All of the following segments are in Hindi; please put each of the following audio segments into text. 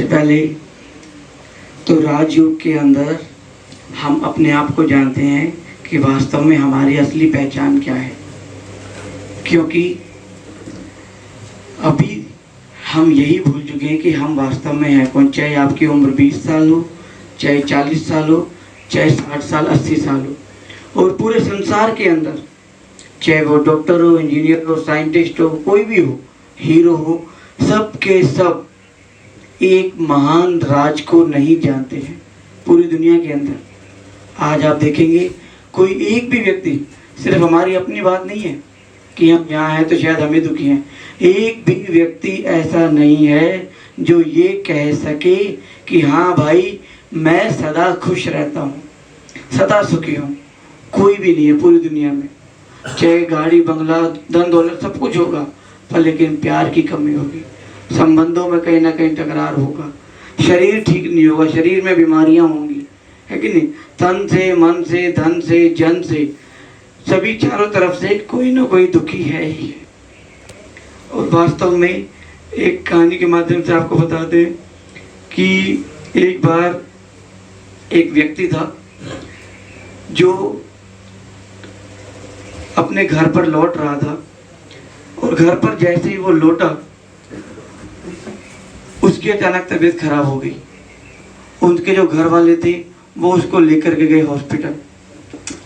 पहले तो राजयोग के अंदर हम अपने आप को जानते हैं कि वास्तव में हमारी असली पहचान क्या है, क्योंकि अभी हम यही भूल चुके हैं कि हम वास्तव में हैं कौन। चाहे आपकी उम्र 20 साल हो, चाहे 40 साल हो, चाहे 60 साल 80 साल हो, और पूरे संसार के अंदर चाहे वो डॉक्टर हो, इंजीनियर हो, साइंटिस्ट हो, कोई भी हो, हीरो हो, सब के सब एक महान राज को नहीं जानते हैं पूरी दुनिया के अंदर। आज आप देखेंगे कोई एक भी व्यक्ति, सिर्फ हमारी अपनी बात नहीं है कि हम यहाँ हैं तो शायद हमें दुखी हैं, एक भी व्यक्ति ऐसा नहीं है जो ये कह सके कि हाँ भाई मैं सदा खुश रहता हूँ, सदा सुखी हूँ। कोई भी नहीं है पूरी दुनिया में। चाहे गाड़ी बंगला धन दौलत सब कुछ होगा, पर लेकिन प्यार की कमी होगी, संबंधों में कहीं ना कहीं तकरार होगा, शरीर ठीक नहीं होगा, शरीर में बीमारियां होंगी, है कि नहीं। तन से, मन से, धन से, जन से, सभी चारों तरफ से कोई ना कोई दुखी है ही है। और वास्तव में एक कहानी के माध्यम से आपको बता दें कि एक बार एक व्यक्ति था जो अपने घर पर लौट रहा था, और घर पर जैसे ही वो लौटा उसकी अचानक तबीयत खराब हो गई। उनके जो घर वाले थे वो उसको लेकर के गए हॉस्पिटल,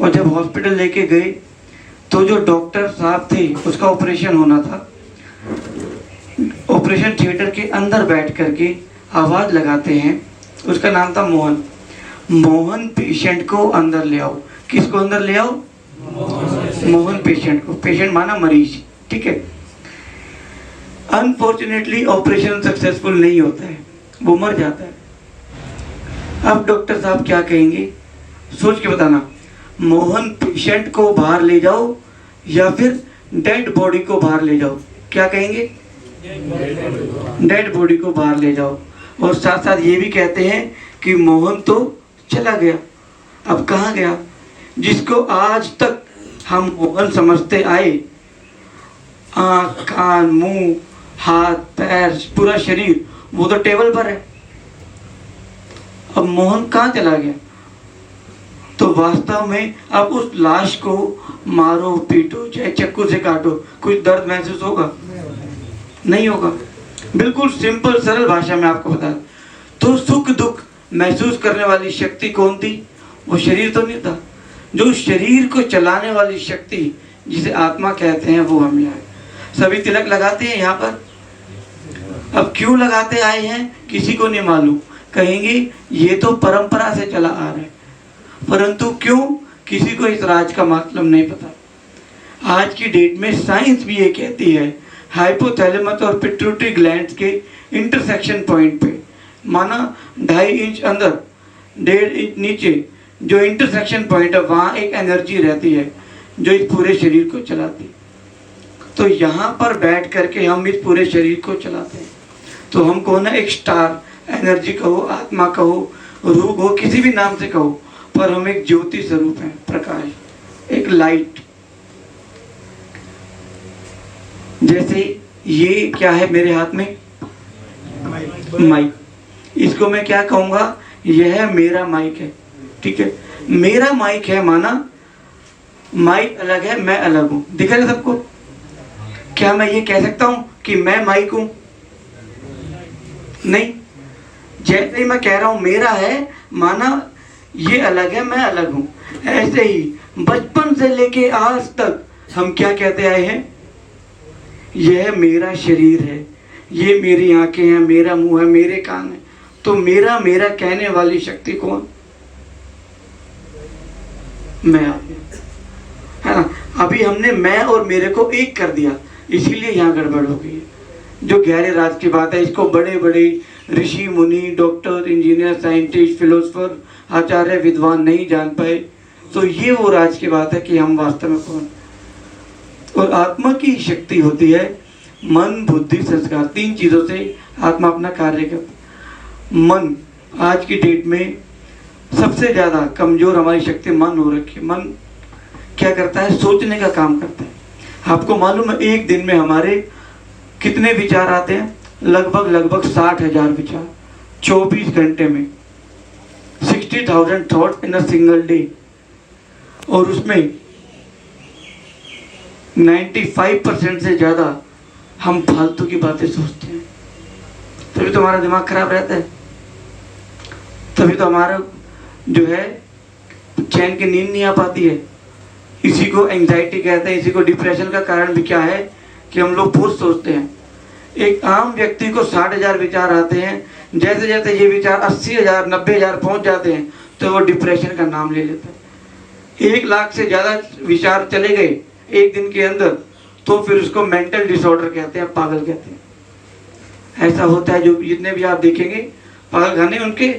और जब हॉस्पिटल लेके गए तो जो डॉक्टर साहब थे उसका ऑपरेशन होना था। ऑपरेशन थिएटर के अंदर बैठ करके आवाज लगाते हैं, उसका नाम था मोहन। मोहन पेशेंट को अंदर ले आओ। किसको अंदर ले आओ? मोहन पेशेंट को। पेशेंट माना मरीज, ठीक है। अनफॉर्चुनेटली ऑपरेशन सक्सेसफुल नहीं होता है, वो मर जाता है। अब डॉक्टर साहब क्या कहेंगे, सोच के बताना। मोहन पेशेंट को बाहर ले जाओ या फिर डेड बॉडी को बाहर ले जाओ। क्या कहेंगे? डेड बॉडी को बाहर ले जाओ। और साथ साथ ये भी कहते हैं कि मोहन तो चला गया। अब कहाँ गया? जिसको आज तक हम मोहन समझते आए, आँख, कान, मुंह, हाथ, पैर, पूरा शरीर, वो तो टेबल पर है। अब मोहन कहाँ चला गया? तो वास्तव में अब उस लाश को मारो, पीटो, चाहे चक्कू से काटो, कुछ दर्द महसूस होगा? नहीं होगा। बिल्कुल सिंपल सरल भाषा में आपको बता। तो सुख दुख महसूस करने वाली शक्ति कौन थी? वो शरीर तो नहीं था। जो शरीर को चलाने वाली शक्ति जिसे आत्मा कहते हैं वो हम यहाँ सभी तिलक लगाते हैं यहाँ पर। अब क्यों लगाते आए हैं किसी को नहीं मालूम। कहेंगे ये तो परंपरा से चला आ रहा है, परंतु क्यों किसी को इस राज का मतलब नहीं पता। आज की डेट में साइंस भी ये कहती है हाइपोथैलेमस और पिट्यूटरी ग्लैंड्स के इंटरसेक्शन पॉइंट पे, माना 2.5 इंच अंदर 1.5 इंच नीचे जो इंटरसेक्शन पॉइंट है, वहाँ एक एनर्जी रहती है जो इस पूरे शरीर को चलाती। तो यहाँ पर बैठ करके हम इस पूरे शरीर को चलाते हैं। तो हम कौन है? एक स्टार, एनर्जी कहो, आत्मा कहो, रूह कहो, किसी भी नाम से कहो, पर हम एक ज्योति स्वरूप है, प्रकाश, एक लाइट। जैसे ये क्या है मेरे हाथ में? माइक। इसको मैं क्या कहूँगा? यह मेरा माइक है, ठीक है। मेरा माइक है, माना माइक अलग है, मैं अलग हूँ। दिख रहा है सबको? क्या मैं ये कह सकता हूँ कि मैं माइक हूँ? नहीं। जैसे ही मैं कह रहा हूँ मेरा है, माना ये अलग है, मैं अलग हूँ। ऐसे ही बचपन से लेके आज तक हम क्या कहते आए हैं? यह मेरा शरीर है, ये मेरी आंखें हैं, मेरा मुंह है, मेरे कान है। तो मेरा मेरा कहने वाली शक्ति कौन? मैं, है ना। अभी हमने मैं और मेरे को एक कर दिया, इसीलिए यहाँ गड़बड़ हो गई है। जो गहरे राज की बात है, इसको बड़े बड़े ऋषि मुनि, डॉक्टर, इंजीनियर, साइंटिस्ट, फिलोसफर, आचार्य, विद्वान नहीं जान पाए। तो ये वो राज की बात है कि हम वास्तव में कौन। और आत्मा की शक्ति होती है मन, बुद्धि, संस्कार। 3 चीजों से आत्मा अपना कार्य करता। मन आज की डेट में सबसे ज्यादा कमजोर हमारी शक्ति मन हो रखी है। मन क्या करता है? सोचने का काम करता है। आपको मालूम है एक दिन में हमारे कितने विचार आते हैं? लगभग 60,000 विचार। 24 घंटे में 60,000 thought in a single day, और उसमें 95% से ज़्यादा हम फालतू की बातें सोचते हैं। तभी तो हमारा दिमाग खराब रहता है, तभी तो हमारा जो है चैन की नींद नहीं आ पाती है। इसी को एंजाइटी कहते हैं, इसी को डिप्रेशन का कारण भी क्या है कि हम लोग बहुत सोचते हैं। एक आम व्यक्ति को 60,000 विचार आते हैं, जैसे जैसे ये विचार 80,000 90,000 पहुंच जाते हैं तो वो डिप्रेशन का नाम ले लेता है। 1 लाख से ज़्यादा विचार चले गए एक दिन के अंदर तो फिर उसको मेंटल डिसऑर्डर कहते हैं, पागल कहते हैं। ऐसा होता है, जो जितने भी आप देखेंगे पागल खाने, उनके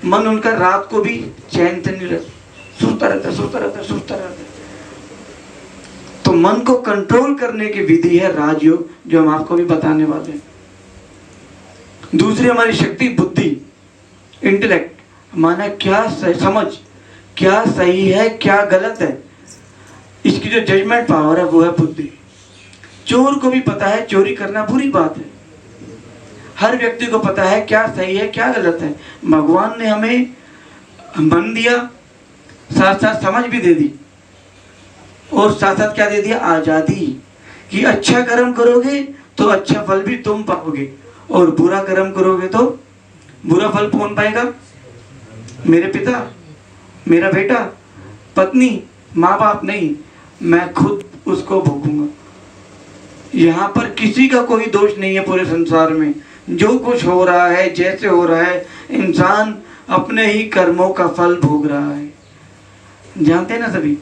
मन उनका रात को भी चैन से नहीं रहता, सोचता रहता सोचता रहता सोचता रहता। तो मन को कंट्रोल करने की विधि है राजयोग, जो हम आपको भी बताने वाले हैं। दूसरी हमारी शक्ति बुद्धि, इंटेलेक्ट, माना क्या समझ, क्या सही है क्या गलत है, इसकी जो जजमेंट पावर है वो है बुद्धि। चोर को भी पता है चोरी करना बुरी बात है, हर व्यक्ति को पता है क्या सही है क्या गलत है। भगवान ने हमें मन दिया, साथ साथ समझ भी दे दी, और साथ साथ क्या दे दिया, आजादी, कि अच्छा कर्म करोगे तो अच्छा फल भी तुम पाओगे, और बुरा कर्म करोगे तो बुरा फल कौन पाएगा, मेरे पिता, मेरा बेटा, पत्नी, माँ बाप नहीं, मैं खुद उसको भोगूंगा। यहाँ पर किसी का कोई दोष नहीं है पूरे संसार में। जो कुछ हो रहा है जैसे हो रहा है, इंसान अपने ही कर्मों का फल भोग रहा है, जानते हैं ना सभी।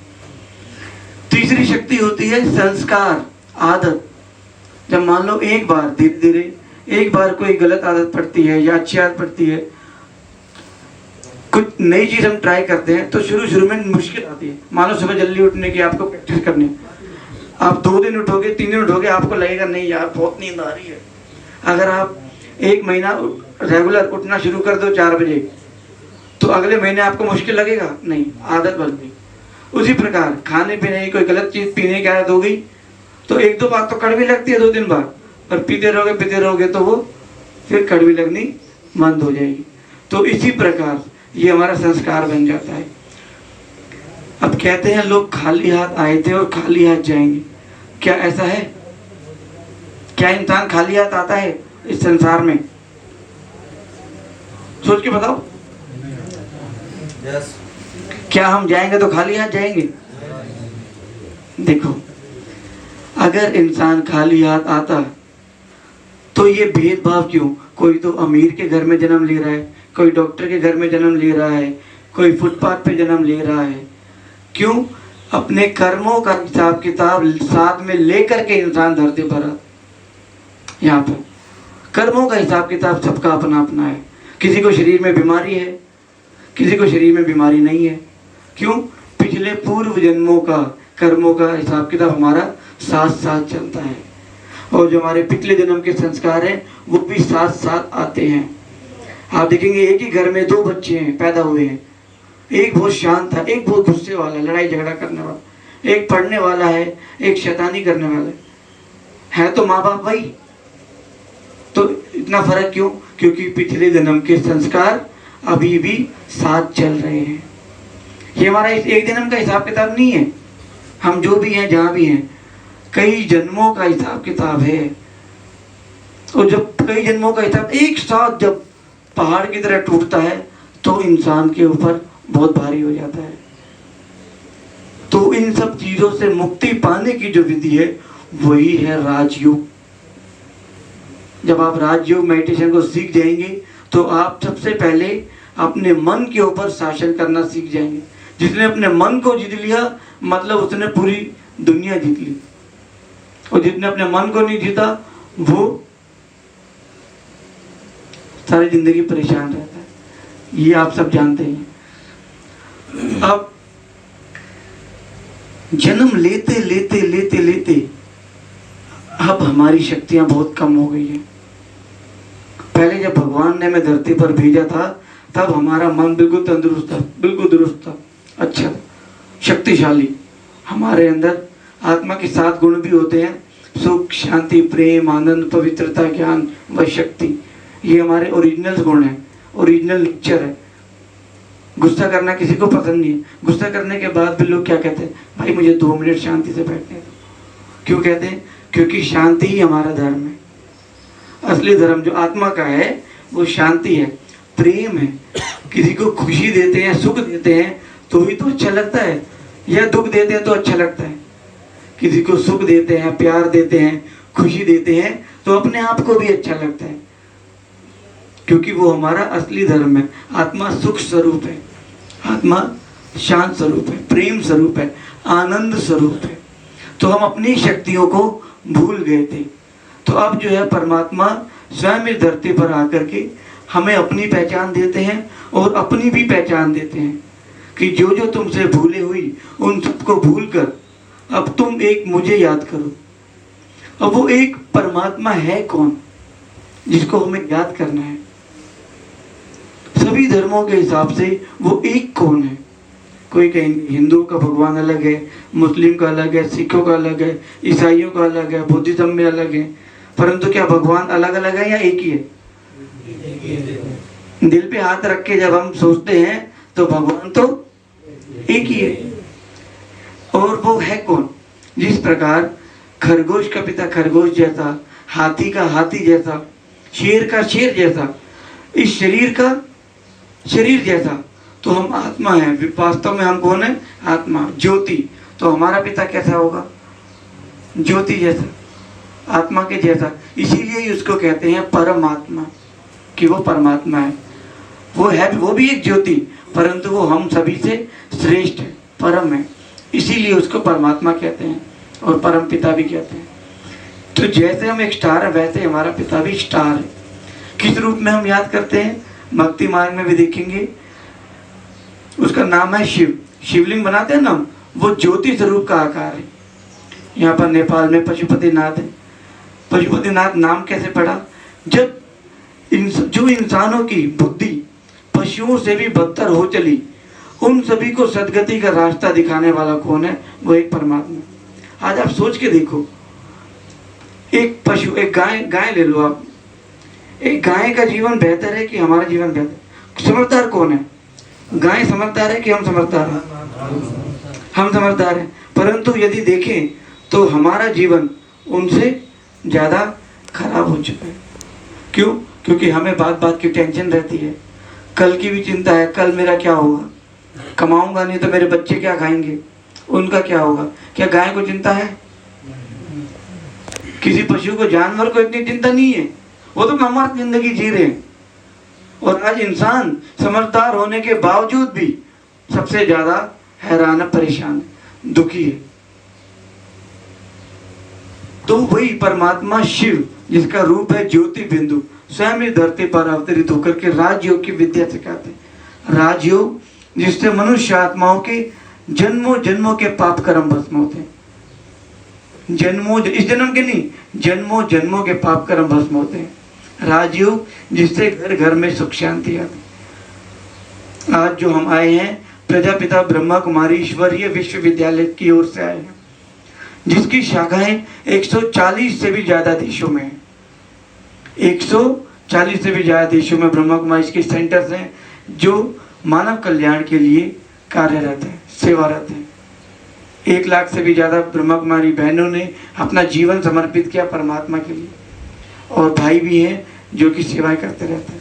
तीसरी शक्ति होती है संस्कार, आदत। जब मान लो एक बार धीरे धीरे एक बार कोई गलत आदत पड़ती है या अच्छी आदत पड़ती है, कुछ नई चीज हम ट्राई करते हैं तो शुरू शुरू में मुश्किल आती है। मान लो सुबह जल्दी उठने की आपको प्रैक्टिस करनी है, आप 2 दिन उठोगे 3 दिन उठोगे, आपको लगेगा नहीं यार बहुत नींद आ रही है। अगर आप 1 महीना रेगुलर उठना शुरू कर दो 4 बजे, तो अगले महीने आपको मुश्किल लगेगा नहीं, आदत बन गई। उसी प्रकार खाने पीने की कोई गलत चीज पीने की आदत हो गई तो 1-2 बार तो कड़वी लगती है 2 दिन बाद, पर पीते रहोगे तो वो फिर कड़वी लगनी बंद हो जाएगी। तो इसी प्रकार ये हमारा संस्कार बन जाता है। अब कहते हैं लोग खाली हाथ आए थे और खाली हाथ जाएंगे, क्या ऐसा है? क्या इंसान खाली हाथ आता है इस संसार में? सोच के बताओ। yes. क्या हम जाएंगे तो खाली हाथ जाएंगे? देखो, अगर इंसान खाली हाथ आता तो ये भेदभाव क्यों? कोई तो अमीर के घर में जन्म ले रहा है, कोई डॉक्टर के घर में जन्म ले रहा है, कोई फुटपाथ पे जन्म ले रहा है। क्यों? अपने कर्मों का हिसाब किताब साथ में लेकर के इंसान धरती पर आता। यहाँ पर कर्मों का हिसाब किताब सबका अपना अपना है। किसी को शरीर में बीमारी है, किसी को शरीर में बीमारी नहीं है। क्यों? पिछले पूर्व जन्मों का कर्मों का हिसाब किताब हमारा साथ साथ चलता है, और जो हमारे पिछले जन्म के संस्कार हैं वो भी साथ साथ आते हैं। आप देखेंगे एक ही घर में 2 बच्चे हैं पैदा हुए हैं, एक बहुत शांत था, एक बहुत गुस्से वाला, लड़ाई झगड़ा करने वाला, एक पढ़ने वाला है, एक शैतानी करने वाला है तो माँ बाप वही। तो इतना फर्क क्यों? क्योंकि पिछले जन्म के संस्कार अभी भी साथ चल रहे हैं। ये हमारा इस एक जन्म का हिसाब किताब नहीं है। हम जो भी हैं जहाँ भी हैं, कई जन्मों का हिसाब किताब है। और जब कई जन्मों का हिसाब एक साथ जब पहाड़ की तरह टूटता है तो इंसान के ऊपर बहुत भारी हो जाता है। तो इन सब चीजों से मुक्ति पाने की जो विधि है वही है राजयोग। जब आप राजयोग मेडिटेशन को सीख जाएंगे तो आप सबसे पहले अपने मन के ऊपर शासन करना सीख जाएंगे। जिसने अपने मन को जीत लिया मतलब उसने पूरी दुनिया जीत ली, और जिसने अपने मन को नहीं जीता वो सारी जिंदगी परेशान रहता है। ये आप सब जानते हैं। अब जन्म लेते लेते लेते लेते अब हमारी शक्तियां बहुत कम हो गई हैं। पहले जब भगवान ने हमें धरती पर भेजा था तब हमारा मन बिल्कुल तंदुरुस्त था, बिल्कुल दुरुस्त था, अच्छा, शक्तिशाली। हमारे अंदर आत्मा के 7 गुण भी होते हैं, सुख, शांति, प्रेम, आनंद, पवित्रता, ज्ञान व शक्ति। ये हमारे ओरिजिनल गुण हैं, ओरिजिनल नेचर है। गुस्सा करना किसी को पसंद नहीं है। गुस्सा करने के बाद भी लोग क्या कहते हैं, भाई मुझे 2 मिनट शांति से बैठने दो। क्यों कहते हैं? क्योंकि शांति ही हमारा धर्म है। असली धर्म जो आत्मा का है वो शांति है, प्रेम है। किसी को खुशी देते हैं, सुख देते हैं तो ही तो अच्छा लगता है, या दुख देते हैं तो अच्छा लगता है। किसी को सुख देते हैं, प्यार देते हैं, खुशी देते हैं तो अपने आप को भी अच्छा लगता है, क्योंकि वो हमारा असली धर्म है। आत्मा सुख स्वरूप है, आत्मा शांत स्वरूप है, प्रेम स्वरूप है, आनंद स्वरूप है। तो हम अपनी शक्तियों को भूल गए थे। तो अब जो है परमात्मा स्वयं इस धरती पर आकर के हमें अपनी पहचान देते हैं और अपनी भी पहचान देते हैं कि जो जो तुमसे भूले हुई उन सबको भूल कर अब तुम एक मुझे याद करो। अब वो एक परमात्मा है कौन जिसको हमें याद करना है? सभी धर्मों के हिसाब से वो एक कौन है? कोई कहेंगे हिंदुओं का भगवान अलग है, मुस्लिम का अलग है, सिखों का अलग है, ईसाइयों का अलग है, बुद्धिज्म में अलग है। परंतु क्या भगवान अलग अलग है या एक ही है? दिल पे हाथ रख के जब हम सोचते हैं तो भगवान तो एक ही है। और वो है कौन? जिस प्रकार खरगोश का पिता खरगोश जैसा, हाथी का हाथी जैसा, शेर का शेर जैसा, इस शरीर का शरीर जैसा, तो हम आत्मा है। वास्तव में हम कौन है? आत्मा, ज्योति। तो हमारा पिता कैसा होगा? ज्योति जैसा, आत्मा के जैसा। इसीलिए उसको कहते हैं परमात्मा, कि वो परमात्मा है। वो है, वो भी एक ज्योति, परंतु वो हम सभी से श्रेष्ठ है, परम है। इसीलिए उसको परमात्मा कहते हैं और परम पिता भी कहते हैं। तो जैसे हम एक स्टार है वैसे हमारा पिता भी स्टार है। किस रूप में हम याद करते हैं? भक्ति मार्ग में भी देखेंगे, उसका नाम है शिव। शिवलिंग बनाते हैं ना, वो ज्योति स्वरूप का आकार है। यहाँ पर नेपाल में पशुपतिनाथ है। पशुपतिनाथ नाम कैसे पड़ा? जब जो इंसानों की बुद्धि पशुओं से भी बदतर हो चली, उन सभी को सदगति का रास्ता दिखाने वाला कौन है? वो एक परमात्मा। आज आप सोच के देखो, एक पशु, एक गाय ले लो आप। एक गाय का जीवन बेहतर है कि हमारा जीवन बेहतर? समझदार कौन है? गाय समझदार है कि हम समझदार हैं? हम समझदार हैं। परंतु यदि देखें तो हमारा जीवन उनसे ज़्यादा खराब हो चुका है। क्यों? क्योंकि हमें बात बात की टेंशन रहती है, कल की भी चिंता है, कल मेरा क्या होगा, कमाऊंगा नहीं तो मेरे बच्चे क्या खाएंगे, उनका क्या होगा। क्या गाय को चिंता है? किसी पशु को, जानवर को इतनी चिंता नहीं है, वो तो हमारी जिंदगी जी रहे हैं। और आज इंसान समझदार होने के बावजूद भी सबसे ज्यादा हैरान है, परेशान है, दुखी है। तो वही परमात्मा शिव, जिसका रूप है ज्योति बिंदु, स्वयं इस धरती पर अवतरित होकर के राजयोग की विद्या सिखाते हैं। राजयोग जिससे मनुष्य आत्माओं के जन्मों जन्मों के पाप कर्म भस्म होते हैं। जन्मों, इस जन्म के नहीं, जन्मों जन्मों के पाप कर्म भस्म होते हैं। राजयोग जिससे घर घर में सुख शांति आती। आज जो हम आए हैं प्रजापिता ब्रह्मा कुमारी ईश्वरीय विश्वविद्यालय की ओर से आए हैं, जिसकी शाखाएं 140 से भी ज्यादा देशों में हैं। 140 से भी ज्यादा देशों में ब्रह्मा कुमारी के सेंटर्स हैं जो मानव कल्याण के लिए कार्यरत हैं, सेवारत हैं। 1 लाख से भी ज्यादा ब्रह्मा कुमारी बहनों ने अपना जीवन समर्पित किया परमात्मा के लिए, और भाई भी हैं जो कि सेवाएं करते रहते हैं।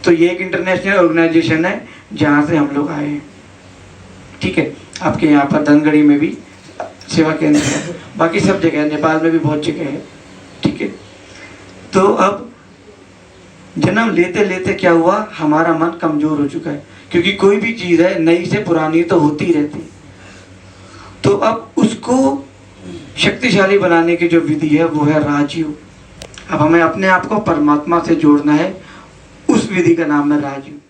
तो ये एक इंटरनेशनल ऑर्गेनाइजेशन है जहाँ से हम लोग आए हैं। ठीक है, आपके यहाँ पर धनगढ़ी में भी सेवा केंद्र है, बाकी सब जगह, नेपाल में भी बहुत जगह है। ठीक है, तो अब जन्म लेते लेते क्या हुआ, हमारा मन कमजोर हो चुका है, क्योंकि कोई भी चीज है नई से पुरानी तो होती ही रहती। तो अब उसको शक्तिशाली बनाने की जो विधि है वो है राजयोग। अब हमें अपने आप को परमात्मा से जोड़ना है, उस विधि का नाम है राजयोग।